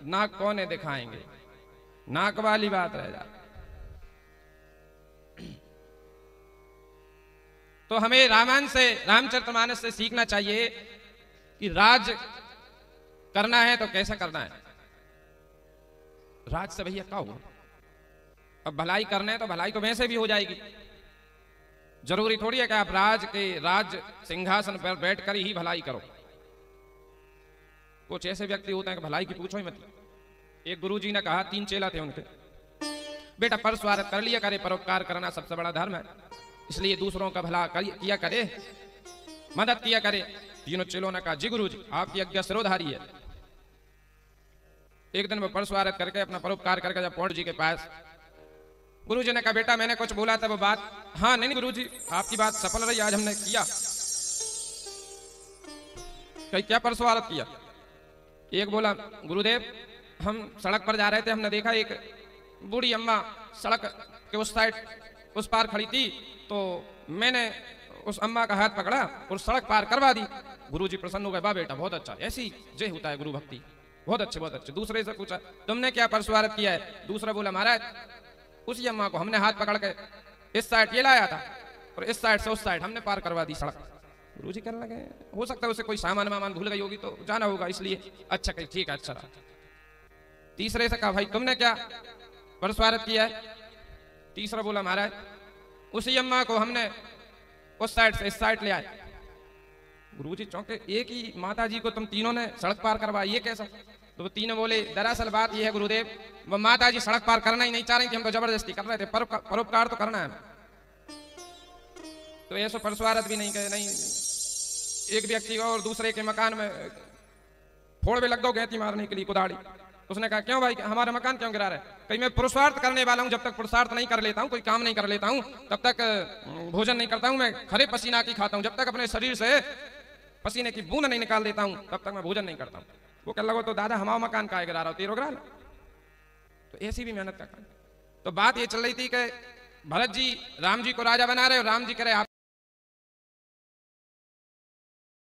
नाक कौन दिखाएंगे, नाक वाली बात रह जाती। तो हमें रामायण से, रामचरितमानस से सीखना चाहिए कि राज करना है तो कैसे करना है। राज से भैया क्या हो, अब भलाई करना है तो भलाई तो वैसे भी हो जाएगी। जरूरी थोड़ी है कि आप राज सिंहासन पर बैठकर ही भलाई करो। कुछ ऐसे व्यक्ति होते हैं कि भलाई की पूछो ही मत। एक गुरुजी ने कहा, 3 चेला थे उनके, बेटा पर स्वार्थ कर लिया करे, परोपकार करना सबसे बड़ा धर्म है, इसलिए दूसरों का भला किया करे, मदद किया करे। तीनों चेलों ने कहा, जी गुरुजी आपकी आज्ञा सिरोधारी है। एक दिन वो पर स्वार्थ करके अपना परोपकार करके जब पौंड जी के पास, गुरुजी ने कहा, बेटा मैंने कुछ बोला था वो बात, हाँ नहीं गुरुजी आपकी बात सफल रही, आज हमने किया। कहीं क्या पर स्वार्थ किया? एक बोला, गुरुदेव हम सड़क पर जा रहे थे, हमने देखा एक बूढ़ी अम्मा सड़क के उस साइड उस पार खड़ी थी, तो मैंने उस अम्मा का हाथ पकड़ा और सड़क पार करवा दी। गुरुजी प्रसन्न हो गए, वाह बेटा बहुत अच्छा, ऐसी जय होता है गुरु भक्ति, बहुत अच्छे बहुत अच्छे। दूसरे से पूछा, तुमने क्या पर स्वार्थ किया है? दूसरा बोला, महाराज उसी अम्मा को हमने हाथ पकड़ के इस साइड ये लाया था और इस साइड से उस साइड हमने पार करवा दी सड़क। गुरुजी कहने लगे, हो सकता है उसे कोई सामान वामान भूल गई होगी तो जाना होगा इसलिए। अच्छा कही ठीक है, अच्छा रहा। तीसरे से कहा, भाई तुमने क्या पर स्वार्थ किया है? तीसरा बोला, महाराज उसी अम्मा को हमने उस साइड से इस साइड ले आए। गुरुजी चौंके, एक ही माता जी को तुम तीनों ने सड़क पार करवाई, ये कैसा? तो वो तीनों बोले, दरअसल बात ये है गुरुदेव, वो माता जी सड़क पार करना ही नहीं चाह रही थी, हम तो जबरदस्ती कर रहे थे, परोपकार तो करना है। तो ऐसा पर स्वार्थ भी नहीं, नहीं एक व्यक्ति को और दूसरे के मकान में फोड़ भी लग दो गहती मारने के लिए कुदाड़ी। उसने कहा, क्यों भाई हमारा मकान क्यों गिरा रहा है? कहीं मैं पुरुषार्थ करने वाला हूं, जब तक पुरुषार्थ नहीं कर लेता हूं, कोई काम नहीं कर लेता हूं, तब तक भोजन नहीं करता हूं, मैं खरे पसीना की खाता हूं, जब तक अपने शरीर से पसीने की बूंद नहीं निकाल देता हूं तब तक मैं भोजन नहीं करता हूं। वो कह लगो, तो दादा हमारा मकान काहे गिरा रहा हो, तेरो गिरा ला। तो ऐसी भी मेहनत का काम। तो बात ये चल रही थी कि भरत जी राम जी को राजा बना रहे और राम जी कह रहे